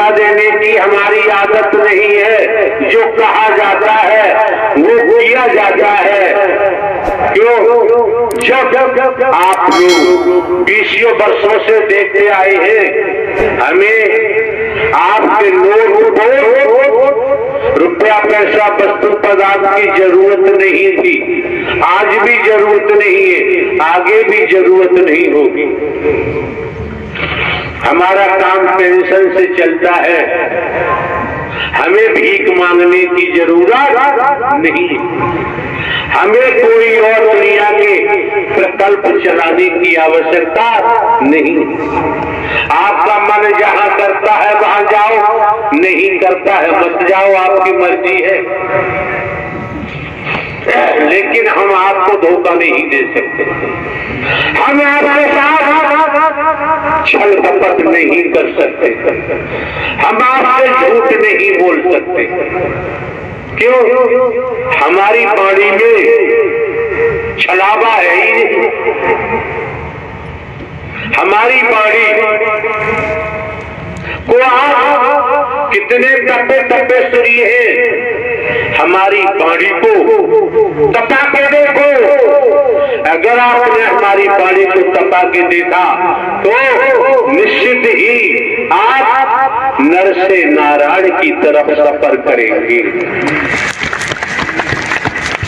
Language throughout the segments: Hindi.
धोखा देने की हमारी आदत नहीं है। जो कहा जाता है वो किया जाता है। क्यों? जब आप लोग 20 वर्षों से देखते आए हैं, हमें आपके नोट को रुपया पैसा वस्तु पदार्थ की जरूरत नहीं थी, आज भी जरूरत नहीं है, आगे भी जरूरत नहीं होगी। हमारा काम पेंशन से चलता है, हमें भीख मांगने की जरूरत नहीं है। हमें कोई और दुनिया के प्रकल्प चलाने की आवश्यकता नहीं। आपका मन जहां करता है वहां जाओ, नहीं करता है मत जाओ, आपकी मर्जी है। लेकिन हम आपको धोखा नहीं दे सकते, हम आपके साथ छल कपट नहीं कर सकते, हम आपसे झूठ नहीं बोल सकते। क्यों? हमारी वाणी में छलावा है ही नहीं। हमारी वाणी को आप कितने तपे तपे सुनिए हैं, हमारी वाणी को तपा के देखो। अगर आपने हमारी वाणी को तपा के देखा तो निश्चित ही आप नर से नारायण की तरफ सफर करेंगे।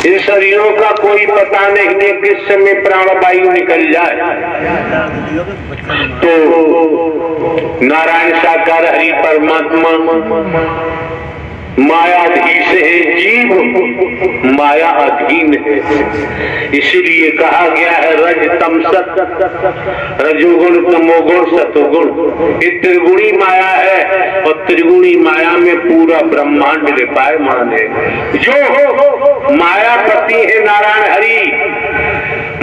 इन शरीरों का कोई पता नहीं है किस समय प्राणवायु निकल जाए। तो नारायण साकार हरि परमात्मा मायाधीश है, जीव माया अधीन है। इसलिए कहा गया है रज तम सत, रजोगुण तमोगुण सतोगुण। ये त्रिगुणी माया है और त्रिगुणी माया में पूरा ब्रह्मांड विपायमान है। जो मायापति है नारायण हरि,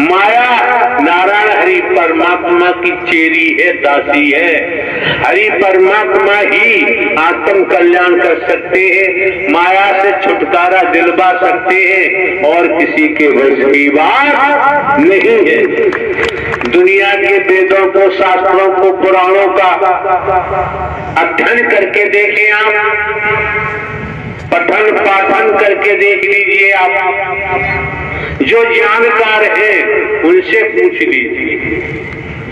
माया नारायण हरि परमात्मा की चेरी है, दासी है। हरि परमात्मा ही आत्म कल्याण कर सकते हैं, माया से छुटकारा दिलवा सकते हैं, और किसी के वश की बात नहीं है। दुनिया के वेदों को, शास्त्रों को, पुराणों का अध्ययन करके देखें आप, पठन पाठन करके देख लीजिए आप। जो जानकार है उनसे पूछ लीजिए।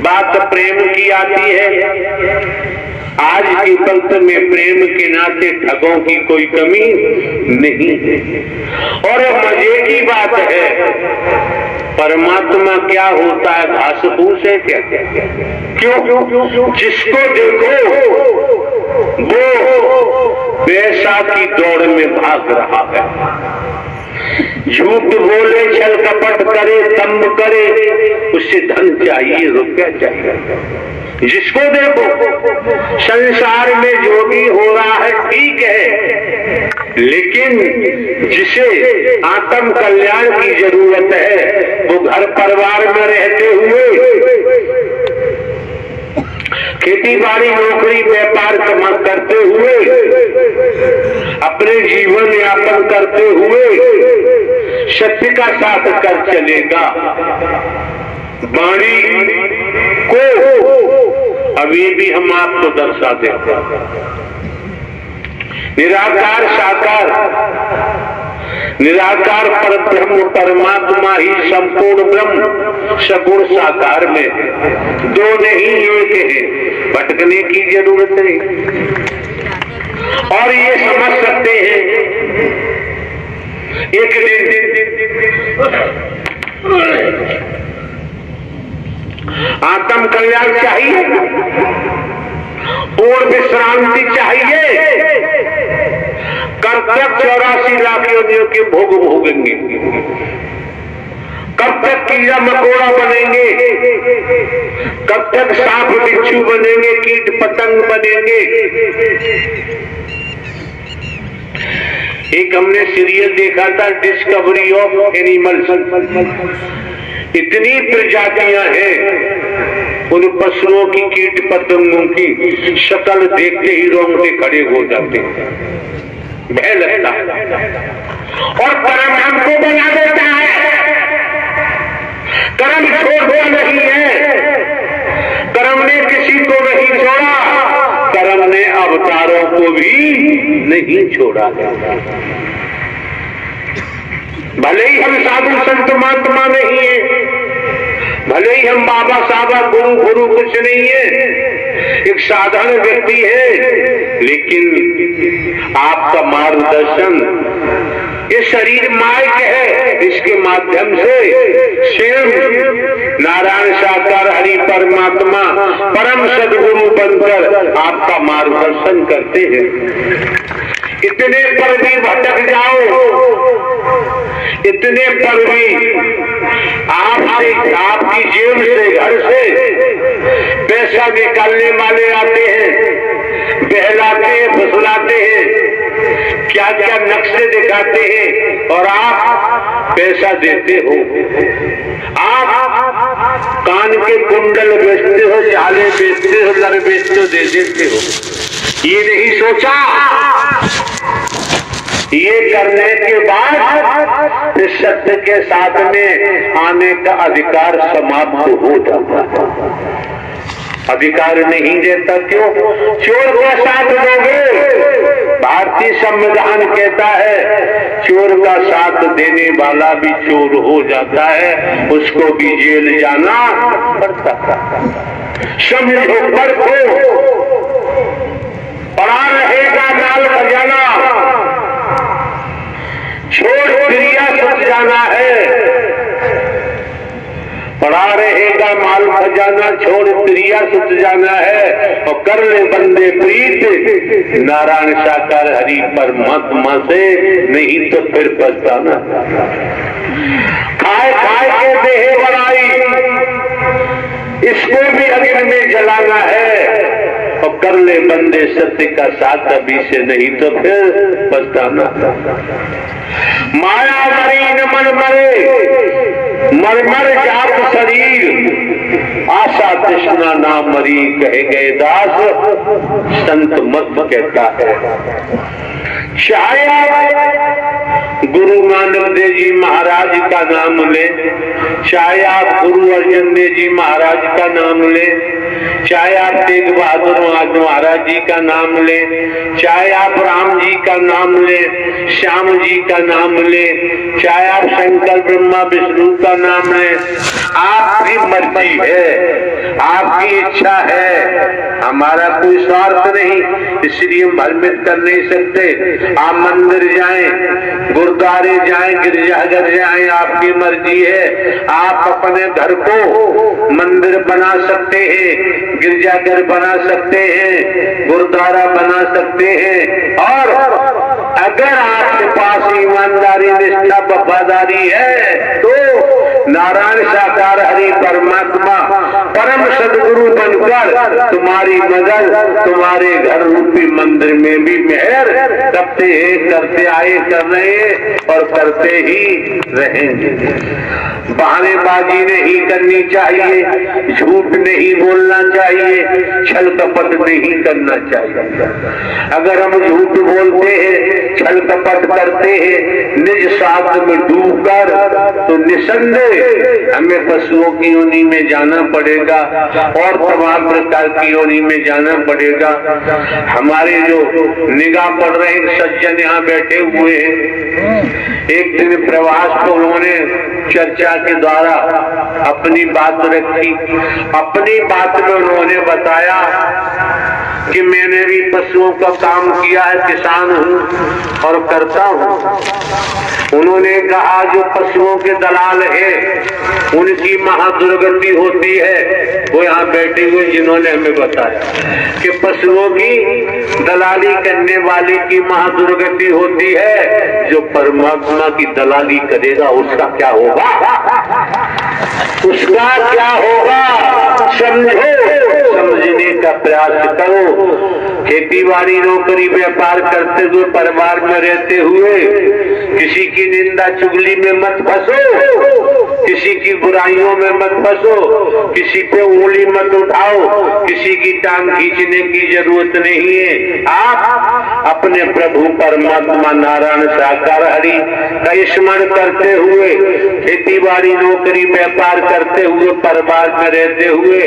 बात प्रेम की आती है, आज के वक्त में प्रेम के नाते ठगों की कोई कमी नहीं है। और मजे की बात है, परमात्मा क्या होता है? घास फूस है क्या? क्यों? जिसको देखो वो पैसा की दौड़ में भाग रहा है। झूठ बोले, छल कपट करे, दम्भ करे, उससे धन चाहिए, रुपया चाहिए। जिसको देखो संसार में जो भी हो रहा है ठीक है, लेकिन जिसे आत्म कल्याण की जरूरत है वो घर परिवार में रहते हुए, खेती बाड़ी नौकरी व्यापार करते हुए, अपने जीवन यापन करते हुए सत्य का साथ कर चलेगा। वाणी को अभी भी हम आपको दर्शा देते, निराकार साकार, निराकार पर ब्रह्म परमात्मा ही संपूर्ण ब्रह्म सगुण साकार में है। दो नहीं एक है, भटकने की जरूरत नहीं। और ये समझ सकते हैं एक दिन आत्म कल्याण चाहिए, पूर्ण विश्रांति चाहिए, कब तक 84 लाख योनियों के भोग भोगेंगे? कब तक कीड़ा मकोड़ा बनेंगे? कब तक सांप बिच्छू बनेंगे, कीट पतंग बनेंगे? एक हमने सीरियल देखा था, डिस्कवरी ऑफ एनिमल्स। इतनी प्रजातियां हैं उन पशुओं की, कीट पतंगों की, शक्ल देखते ही रोंगटे खड़े हो जाते हैं, भय लगता है। और कर्म हमको बना देता है, कर्म छोड़ना नहीं है, कर्म ने किसी को नहीं छोड़ा, कर्म भगवान ने अवतारों को भी नहीं छोड़ा है। भले ही हम साधु संत महात्मा नहीं है, भले ही हम बाबा साबा गुरु कुछ नहीं है, एक साधारण व्यक्ति है, लेकिन आपका मार्गदर्शन, ये शरीर माइक है, इसके माध्यम से स्वयं नारायण साकार हरि परमात्मा परम सदगुरु बनकर आपका मार्गदर्शन करते हैं। इतने पर भी भटक जाओ, इतने पर भी आपकी जेब से, घर से पैसा निकालने वाले आते हैं, बहलाते हैं, फुसलाते हैं, क्या क्या नक्शे दिखाते हैं, और आप पैसा देते हो। आप कान के कुंडल बेचते हो, झाले बेचते हो, लर बेचते हो, दे देते हो। ये नहीं सोचा, ये करने के बाद इस सत्य के साथ में आने का अधिकार समाप्त हो जाता है। अधिकार नहीं देता क्यों? चोर का साथ दोगे, भारतीय संविधान कहता है चोर का साथ देने वाला भी चोर हो जाता है, उसको भी जेल जाना पड़ता है। समझो पर को पड़ा रहेगा माल खजाना, छोड़ क्रिया सुख जाना है। पड़ा रहेगा माल खजाना, छोड़ क्रिया सुख जाना है, और कर ले बंदे प्रीत नारायण साकार हरि परमात्मा से, नहीं तो फिर पछताना। खाए खाए के देह बनाई, इसको भी अग्नि में जलाना है, और कर ले बंदे सत्य का साथ अभी से, नहीं तो फिर पछताना। माया मरी न मन मरे, मरमर जात शरीर, आशा तृष्णा ना मरी, कहे गए दास संत मत कहता है। चाहे गुरु नानक देव जी महाराज का नाम ले, चाहे आप गुरु अर्जन देव जी महाराज का नाम ले, चाहे आप तेग बहादुर महाराज जी का नाम ले, चाहे आप राम जी का नाम ले, श्याम जी का नाम ले, चाहे आप शंकर ब्रह्मा विष्णु का नाम ले, आपकी मर्जी है, आपकी इच्छा है, हमारा कोई स्वार्थ नहीं, इसलिए हम भ्रमित कर नहीं सकते। आप मंदिर जाएं, गुरुद्वारे जाएं, गिरजाघर जाएं, आपकी मर्जी है। आप अपने घर को मंदिर बना सकते हैं, गिरजाघर बना सकते हैं, गुरुद्वारा बना सकते हैं, और अगर आपके पास ईमानदारी, निष्ठा, वफादारी है तो नारायण साकार हरि परमात्मा परम सदगुरु बनकर तुम्हारी मदद तुम्हारे घर रूपी मंदिर में भी मेहर करते हैं, करते आए, कर रहे हैं और करते ही रहेंगे। बहानेबाजी नहीं करनी चाहिए, झूठ नहीं बोलना चाहिए, छल कपट नहीं करना चाहिए। अगर हम झूठ बोलते हैं, छल कपट करते हैं, निज स्वार्थ में डूबकर, तो निसंदेह हमें पशुओं की योनि में जाना पड़ेगा और तमाम प्रकार की योनि में जाना पड़ेगा। हमारे जो निगाह पड़ रहे सज्जन यहाँ बैठे हुए हैं, एक दिन प्रवास को उन्होंने चर्चा के द्वारा अपनी बात रखी। अपनी बात में उन्होंने बताया कि मैंने भी पशुओं का काम किया है, किसान हूँ और करता हूँ। उन्होंने कहा जो पशुओं के दलाल है उनकी महादुर्गति होती है। वो यहाँ बैठे हुए जिन्होंने हमें बताया कि पशुओं की दलाली करने वाले की महादुर्गति होती है, जो परमात्मा की दलाली करेगा उसका क्या होगा, उसका क्या होगा, समझो, समझने का प्रयास करो। खेती बाड़ी, नौकरी, व्यापार करते हुए, परिवार में रहते हुए किसी की निंदा चुगली में मत फंसो, किसी की बुराइयों में मत फंसो, किसी पे उंगली मत उठाओ, किसी की टांग खींचने की जरूरत नहीं है। आप अपने प्रभु परमात्मा नारायण साकार हरि का स्मरण करते हुए, खेती बाड़ी नौकरी व्यापार करते हुए, परिवार में रहते हुए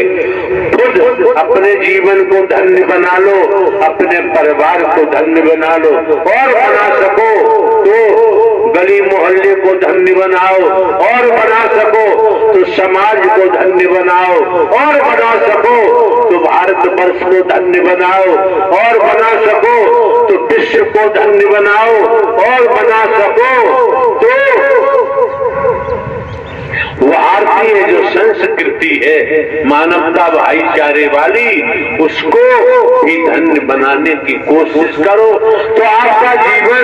खुद अपने जीवन को धन्य बना लो, अपने परिवार को धन्य बना लो, और बना सको तो गली मोहल्ले को धन्य बनाओ, और बना सको तो समाज को धन्य बनाओ, और बना सको तो भारत वर्ष को धन्य बनाओ, और बना सको तो विश्व को धन्य बनाओ, और बना सको तो भारतीय जो संस्कृति है मानवता भाईचारे वाली, उसको भी धन्य बनाने की कोशिश करो, तो आपका जीवन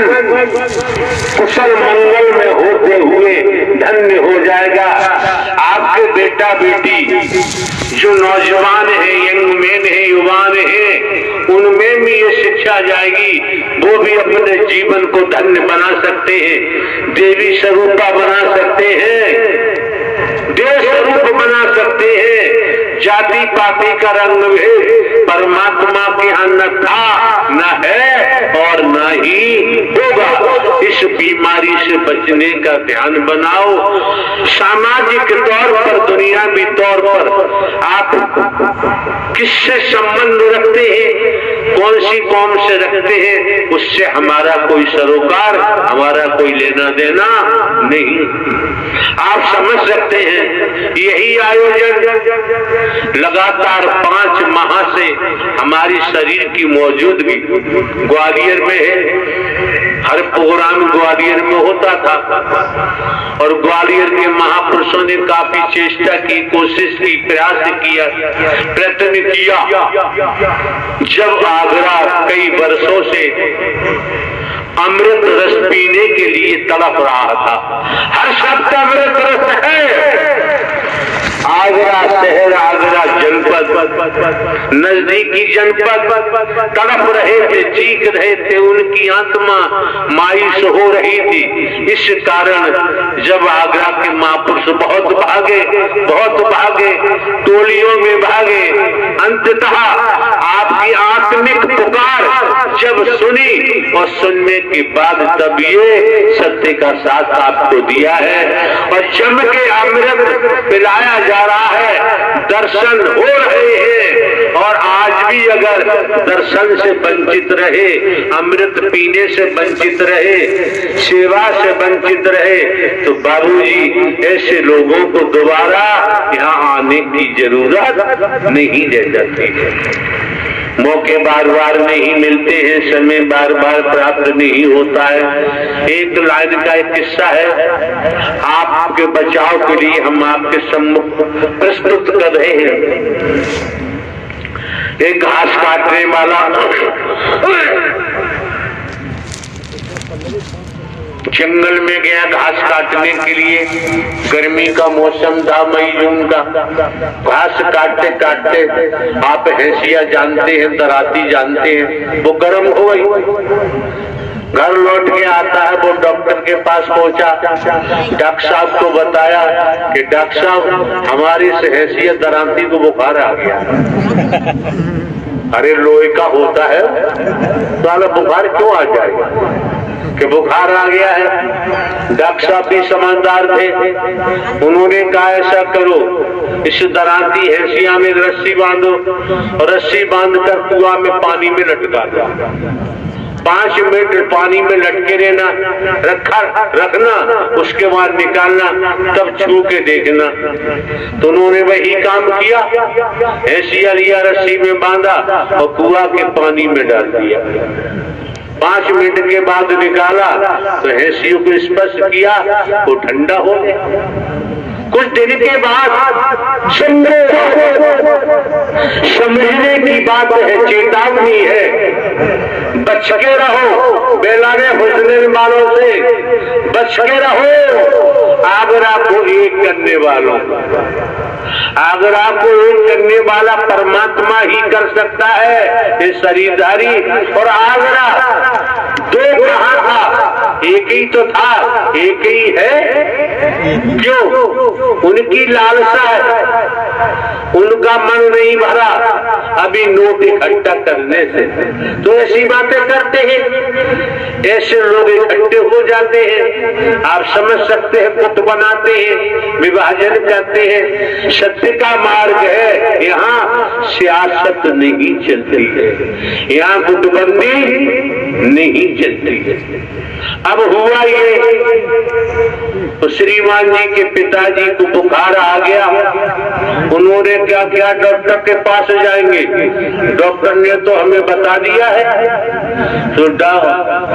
कुशल मंगल में होते हुए धन्य हो जाएगा। आपके बेटा बेटी जो नौजवान है, यंग मैन है, युवान है, उनमें भी ये शिक्षा जाएगी, वो भी अपने जीवन को धन्य बना सकते हैं, देवी स्वरूपा बना सकते हैं, देश रूप बना सकते हैं। जाति पाति का रंग भेद परमात्मा के यहाँ न था, न है और न ही होगा। इस बीमारी से बचने का ध्यान बनाओ। सामाजिक तौर पर, दुनियावी तौर पर आप किससे संबंध रखते हैं, कौन सी कौम से रखते हैं, उससे हमारा कोई सरोकार, हमारा कोई लेना देना नहीं। आप समझ सकते हैं यही आयोजन लगातार 5 माह से हमारी शरीर की मौजूदगी ग्वालियर में है। हर प्रोग्राम ग्वालियर में होता था और ग्वालियर के महापुरुषों ने काफी चेष्टा की, कोशिश की, प्रयास किया, प्रयत्न किया। जब आगरा कई वर्षों से अमृत रस पीने के लिए तड़प रहा था, हर शब्द अमृत रस है। आगरा शहर, आगरा जनपद, नजदीकी जनपद तड़प रहे थे, चीख रहे थे, उनकी आत्मा मायूस हो रही थी। इस कारण जब आगरा के महापुरुष बहुत भागे, टोलियों में भागे, अंततः आपकी आत्मिक पुकार जब सुनी और सुनने के बाद तब ये सत्य का साथ आपको दिया है और जम के अमृत पिलाया जा रहा है, दर्शन हो रहे हैं। और आज भी अगर दर्शन से वंचित रहे, अमृत पीने से वंचित रहे, सेवा से वंचित रहे, तो बाबूजी ऐसे लोगों को दोबारा यहाँ आने की जरूरत नहीं रह जाती है। मौके बार बार नहीं मिलते हैं, समय बार बार प्राप्त नहीं होता है। एक लाइन का एक किस्सा है, आपके बचाव के लिए हम आपके सम्मुख प्रस्तुत कर रहे हैं। एक घास काटने वाला जंगल में गया घास काटने के लिए। गर्मी का मौसम था, मई जून का। घास काटते काटते, आप हैसिया जानते हैं, दराती जानते हैं, वो गर्म हो गई। घर लौट के आता है, वो डॉक्टर के पास पहुंचा, डॉक्टर साहब को बताया कि डॉक्टर साहब हमारी हैसियत दराती को बुखार आ गया। अरे लोहे का होता है तो बुखार क्यों आ जाएगा कि बुखार आ गया है। डॉक्टर साहब भी समझदार थे, उन्होंने कहा ऐसा करो, इस दराती हैसिया में रस्सी बांधो और रस्सी बांध कर कुआं में पानी में लटका दो। 5 मिनट पानी में लटके रहना, रखना, उसके बाद निकालना, तब छू के देखना। तो उन्होंने वही काम किया, हैसिया लिया, रस्सी में बांधा और कुआं के पानी में डाल दिया। 5 मिनट के बाद निकाला तो हैसियों को स्पर्श किया, वो ठंडा हो गया। कुछ दिन के बाद समझने की बात है, चेतावनी है, बच के रहो बेलाने हुस्न वालों से, बच के रहो आगरा को एक करने वालों। आगरा को एक करने वाला परमात्मा ही कर सकता है, ये शरीरधारी। और आगरा 2 कहाँ था, एक ही तो था, एक ही है। क्यों? उनकी लालसा है, उनका मन नहीं भरा अभी नोट इकट्ठा करने से, तो ऐसी बातें करते हैं, ऐसे लोग इकट्ठे हो जाते हैं। आप समझ सकते हैं, पुत बनाते हैं, विभाजन करते हैं। सत्य का मार्ग है, यहाँ सियासत नहीं चलती है, यहाँ गुटबंदी नहीं चलती है। अब हुआ ये, तो श्रीमान जी के पिताजी को बुखार आ गया। उन्होंने क्या किया, डॉक्टर के पास जाएंगे, डॉक्टर ने तो हमें बता दिया है।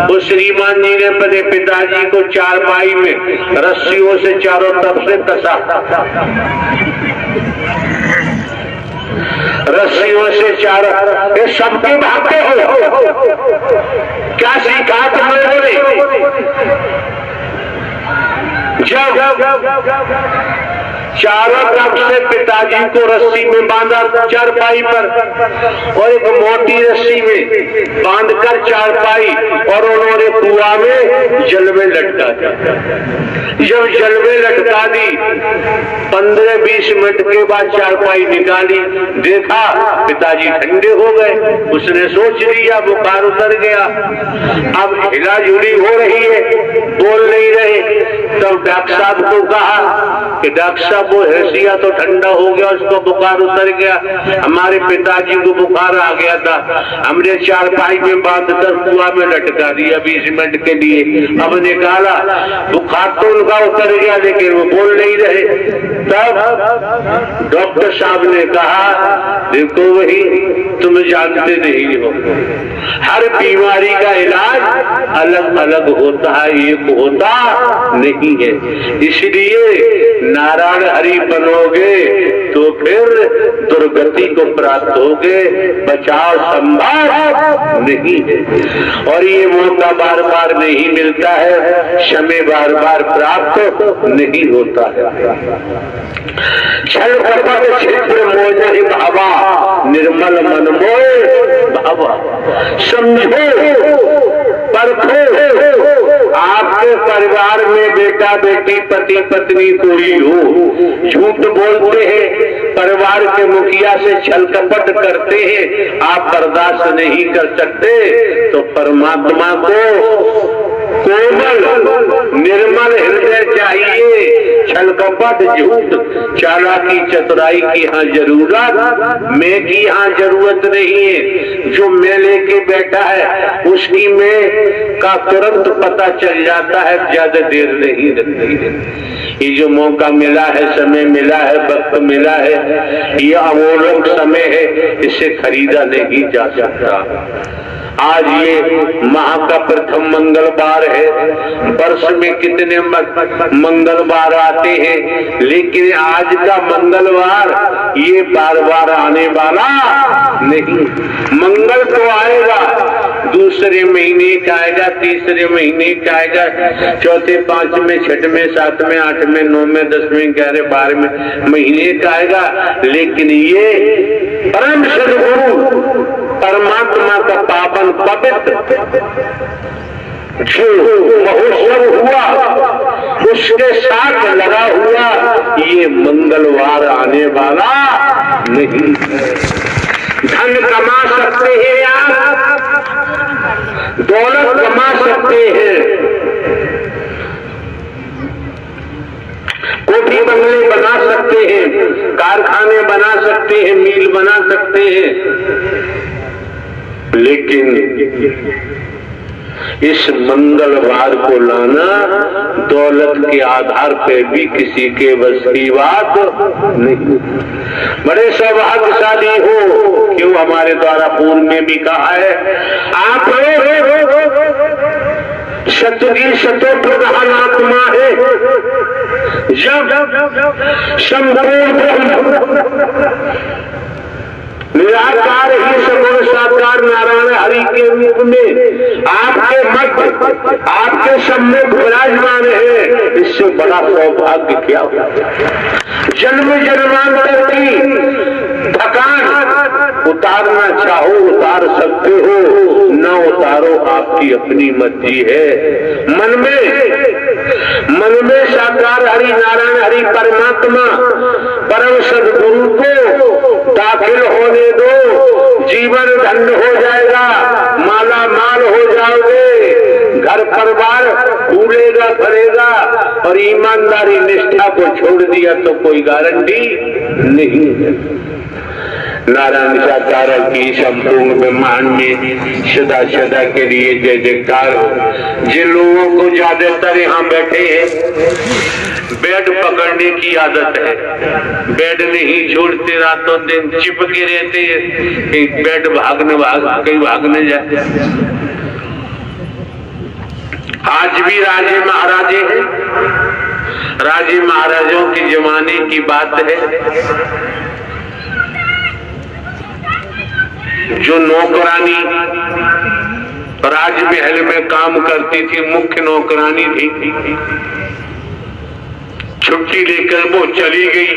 तो श्रीमान जी ने अपने पिताजी को चारपाई में रस्सियों से चारों तरफ से कसा, रस्सियों से चारों, ये सबके भागते हो, क्या सीखा तुम लोगों ने? जब चारों तरफ से पिताजी को रस्सी में बांधा चारपाई पर, और एक मोटी रस्सी में बांधकर चारपाई, और उन्होंने कुआं में जल में लटका दिया। जब जल में लटका दी, 15-20 मिनट के बाद चारपाई निकाली, देखा पिताजी ठंडे हो गए। उसने सोच लिया बुखार उतर गया, अब हिलाजुली हो रही है, बोल नहीं रहे। तब डॉक्टर साहब को कहा कि डॉक्टर साहब वो हैसिया तो ठंडा हो गया, उसको बुखार उतर गया, हमारे पिताजी को बुखार आ गया था, हमने चारपाई में बांधकर कुआं में लटका दिया 20 मिनट के लिए। अब निकाला, बुखार तो उनका उतर गया, लेकिन वो बोल नहीं रहे। तब डॉक्टर साहब ने कहा, देखो वही तुम जानते नहीं हो, हर बीमारी का इलाज अलग अलग होता है, एक होता नहीं है। इसलिए नारायण हरि बनोगे तो फिर दुर्गति को प्राप्त होगे, बचाव संभव नहीं है। और ये मौका बार बार नहीं मिलता है, समय बार बार प्राप्त नहीं होता है। छल कपट छिद्र मोह भावा, निर्मल मन मोह भावा। समझो, परखो, आपके परिवार में बेटा बेटी पति पत्नी कोई हो, झूठ बोलते हैं, परिवार के मुखिया से छल कपट करते हैं, आप बर्दाश्त नहीं कर सकते, तो परमात्मा को कोमल निर्मल हृदय चाहिए। छल कपट झूठ चालाकी चतुराई की यहाँ जरूरत, मैं की यहाँ जरूरत नहीं है। जो मैं लेके बैठा है उसकी मैं का तुरंत पता चल जाता है, ज्यादा देर नहीं लगती है। ये जो मौका मिला है, समय मिला है, वक्त मिला है, ये अमूल्य समय है, इसे खरीदा नहीं जा सकता। आज ये माह का प्रथम मंगलवार है, वर्ष में कितने मंगलवार आते हैं, लेकिन आज का मंगलवार ये बार बार आने वाला नहीं। मंगल तो आएगा, दूसरे महीने का आएगा, तीसरे महीने का आएगा, चौथे, पांचवें, छठवें, सातवें, आठवें, 9वें, 10वें, 11वें, 12वें महीने का आएगा, लेकिन ये परम सद्गुरु परमात्मा का पावन पवित्र जो महोत्सव हुआ, उसके साथ लगा हुआ ये मंगलवार आने वाला नहीं। धन कमा सकते हैं आप, दौलत कमा सकते हैं, कोठी बंगले बना सकते हैं, कारखाने बना सकते हैं, मिल बना सकते हैं, लेकिन इस मंगलवार को लाना दौलत के आधार पे भी किसी के बस की बात नहीं। बड़े सौभाग्यशाली हो, क्यों हमारे द्वारा पूर्व में भी कहा है, आप सतुगी सतो प्रधान आत्मा है। जब संपूर्ण निराकार ही सगुण साकार नारायण हरि के रूप में आपके मध्य, आपके सम्मुख विराजमान है, इससे बड़ा सौभाग्य क्या हो। जन्म जन्मांतर की थकान उतारना चाहो उतार सकते हो, न उतारो, आपकी अपनी मर्जी है। मन में साकार हरि नारायण हरि परमात्मा परम सद्गुरु को दाखिल होने दो, जीवन धन्य हो जाएगा, माला माल हो जाओगे, घर परिवार फूलेगा फलेगा। और ईमानदारी निष्ठा को छोड़ दिया तो कोई गारंटी नहीं है। नारायण साकार की संपूर्ण ब्रह्मांड में सदा सदा के लिए जय जयकार हो। जिन लोगों को ज्यादातर यहाँ बैठे हैं बेड पकड़ने की आदत है, बेड नहीं छोड़ते, रातों दिन चिपके रहते हैं, एक बेड कहीं भागने जाते। आज भी राजे महाराजे हैं, राजे महाराजों के जमाने की बात है। जो नौकरानी राजमहल में काम करती थी, मुख्य नौकरानी थी, छुट्टी लेकर वो चली गई,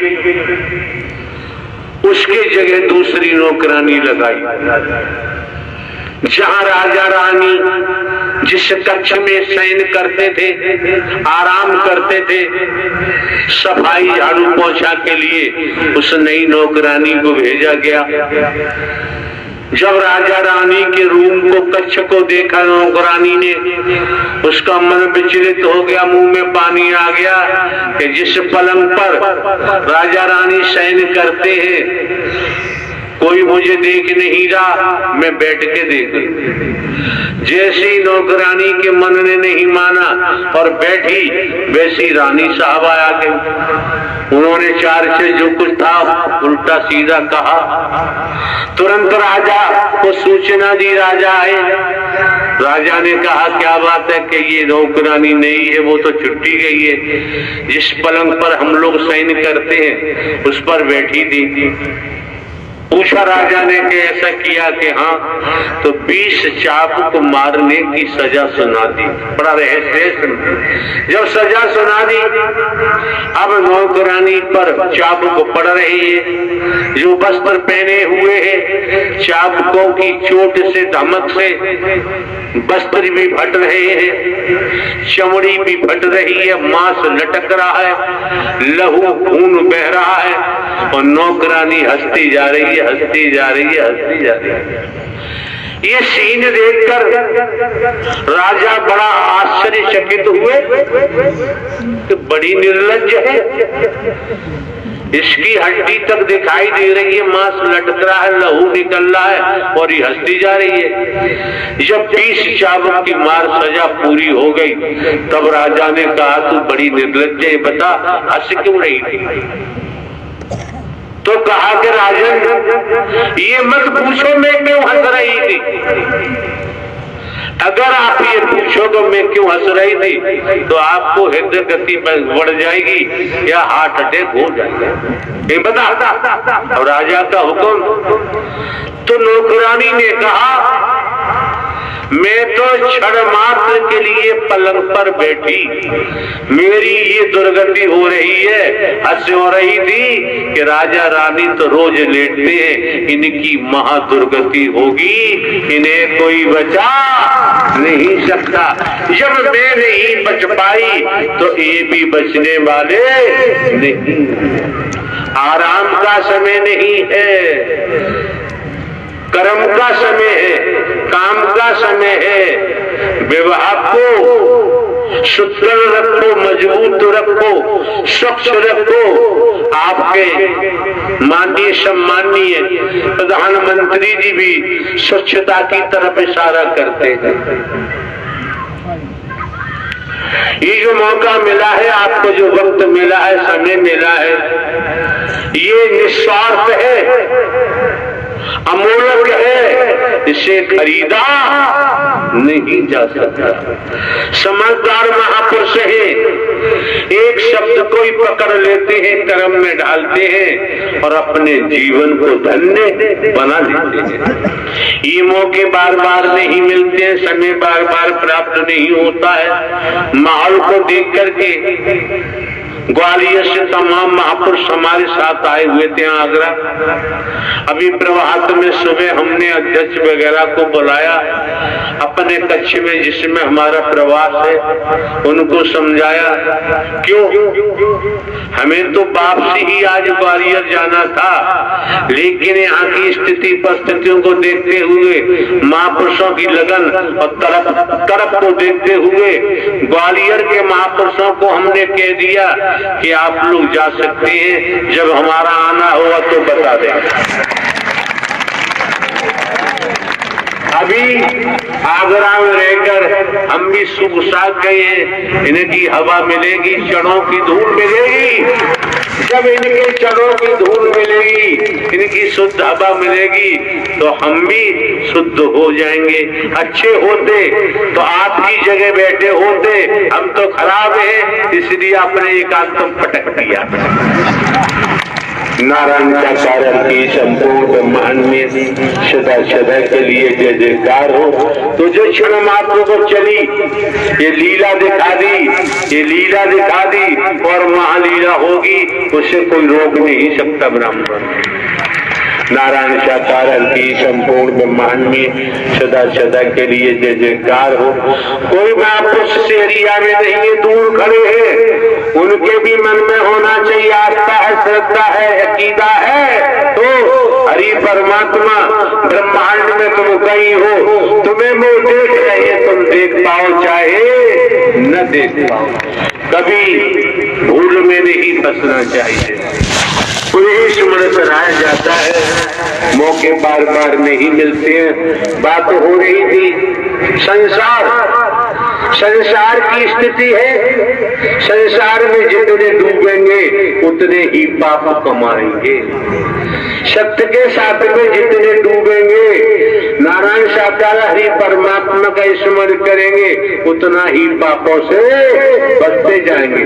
उसके जगह दूसरी नौकरानी लगाई। जहां राजा रानी जिस कक्ष में शयन करते थे, आराम करते थे, सफाई झाड़ू पोछा के लिए उस नई नौकरानी को भेजा गया। जब राजा रानी के रूम को कक्ष को देखा नौकरानी ने, उसका मन विचलित हो गया, मुंह में पानी आ गया कि जिस पलंग पर राजा रानी शयन करते हैं कोई मुझे देख नहीं रहा, मैं बैठ के देख। जैसी नौकरानी के मन ने नहीं माना और बैठी, वैसी रानी साहब आ गई। उन्होंने चार से जो कुछ था उल्टा सीधा कहा। तुरंत राजा को सूचना दी, राजा आए। राजा ने कहा क्या बात है कि ये नौकरानी नहीं है, वो तो छुट्टी गई है, जिस पलंग पर हम लोग शयन करते हैं उस पर बैठी थी। पूछा राजा ने कि ऐसा किया कि हाँ, तो 20 चाबुक मारने की सजा सुना दी। बड़ा रहस्य। जब सजा सुना दी, अब नौकरानी पर चाबुक पड़ रही है। जो वस्त्र पहने हुए हैं, चाबुकों की चोट से धमक से वस्त्र भी फट रहे हैं, चमड़ी भी फट रही है, मांस लटक रहा है, लहू खून बह रहा है और नौकरानी हंसती जा रही है, हंसती जा रही है, हंसती जा रही है। ये सीन देखकर राजा बड़ा आश्चर्यचकित हुए कि बड़ी निर्लज्ज है, इसकी हड्डी तक दिखाई दे रही है, मांस लटक रहा है, लहू निकल रहा है और ये हंसती जा रही है। जब 20 चाबुक की मार सजा पूरी हो गई, तब राजा ने कहा तू बड़ी निर्लज्ज है, बता हंस क्यों रही थी? तो कहा कि राजन ये मत पूछो मैं क्यों हंस रही थी। अगर आप ये पूछो तो मैं क्यों हंस रही थी तो आपको हृदय गति बढ़ जाएगी या हार्ट अटैक हो जाएगा। ये बता। और राजा का हुक्म। तो नौकरानी ने कहा मैं तो क्षण मात्र के लिए पलंग पर बैठी, मेरी ये दुर्गति हो रही है। हंस हो रही थी कि राजा रानी तो रोज लेटते हैं, इनकी महादुर्गति होगी, इन्हें कोई बचा नहीं सकता। जब मैं नहीं बच पाई तो ये भी बचने वाले नहीं। आराम का समय नहीं है, कर्म का समय है, काम का समय है। विवाह को सुदृढ़ रखो, मजबूत रखो, स्वच्छ रखो। आपके माननीय सम्माननीय प्रधानमंत्री जी भी स्वच्छता की तरफ इशारा करते हैं। ये जो मौका मिला है, आपको जो वक्त मिला है, समय मिला है, ये निस्वार्थ है, अमूल्य है, इसे खरीदा नहीं जा सकता। समझदार महापुरुष है, एक शब्द को ही पकड़ लेते हैं, कर्म में डालते हैं और अपने जीवन को धन्य बना लेते हैं। ये मौके बार बार नहीं मिलते हैं, समय बार बार प्राप्त नहीं होता है। माहौल को देख करके ग्वालियर से तमाम महापुरुष हमारे साथ आए हुए थे आगरा। अभी प्रभात में सुबह हमने अध्यक्ष वगैरह को बुलाया, अपने कक्ष में जिसमें हमारा प्रवास है उनको समझाया, क्यों हमें तो वापसी ही आज ग्वालियर जाना था, लेकिन यहाँ की स्थिति परिस्थितियों को देखते हुए, महापुरुषों की लगन और तरफ को देखते हुए ग्वालियर के महापुरुषों को हमने कह दिया कि आप लोग जा सकते हैं, जब हमारा आना होगा तो बता दें। अभी आगरा में रहकर हम भी सुख साथ गए हैं, इनकी हवा मिलेगी, चढ़ों की धूल मिलेगी। जब इनके चढ़ों की धूल मिलेगी, इनकी शुद्ध हवा मिलेगी, तो हम भी शुद्ध हो जाएंगे। अच्छे होते तो आपकी जगह बैठे होते, हम तो खराब हैं, इसलिए अपने एकांत में फटक दिया। नारायण का कारण की संपूर्ण ब्रह्मांड में सदा सदा के लिए जय जयकार हो। तो जो क्षण मात्र को चली ये लीला दिखा दी, ये लीला दिखा दी और महालीला होगी, उसे कोई रोक नहीं सकता ब्राह्मण। नारायण साकार की संपूर्ण ब्रह्मांड में सदा सदा के लिए जय जयकार हो। कोई महापुरुष से एरिया में नहीं है, दूर खड़े हैं, उनके भी मन में होना चाहिए आस्था है, श्रद्धा है, अकीदा है। तो हरि परमात्मा ब्रह्मांड में तुम कहीं हो, तुम्हें वो देख रहे हैं, तुम देख पाओ चाहे न देख पाओ, कभी भूल में नहीं फंसना चाहिए। उन्हें स्मरण कराया जाता है, मौके बार बार नहीं मिलते हैं। बात हो रही थी संसार की स्थिति है, संसार में जितने डूबेंगे उतने ही पाप कमाएंगे। सत्य के साथ में जितने डूबेंगे, नारायण साकार हरि परमात्मा का स्मरण करेंगे, उतना ही पापों से बचते जाएंगे।